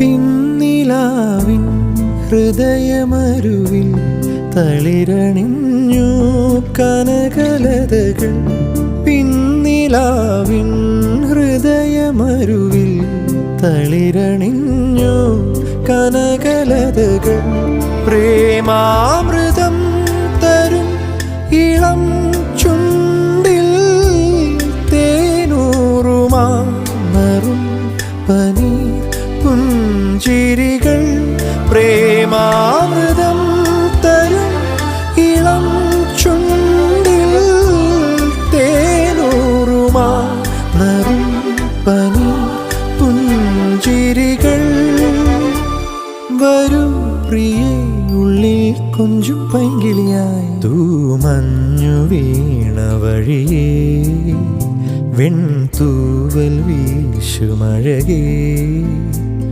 പിന്നിലാവിൻ ഹൃദയമരുവിൽ തളിരണിഞ്ഞു കനകലതകൾ. പിന്നിലാവിൻ ഹൃദയമരുവിൽ തളിരണിഞ്ഞു കനകലതകൾ. പ്രേമാമൃതം തരും ഇളം ചുണ്ടിൽ തേനൂറുമാറും പനീർ പുഞ്ചിരികൾ. പ്രേമാമൃതം തരും ഇളം ചുണ്ടിൽ തേനൂറുമാറും പനീർ പുഞ്ചിരികൾ. വരൂ പ്രിയേ ഉള്ളിൽ കൊഞ്ചും പൈങ്കിളിയായി തൂമഞ്ഞു വീണ വഴിയേ വെൺതൂവൽ വീശുമഴകേ.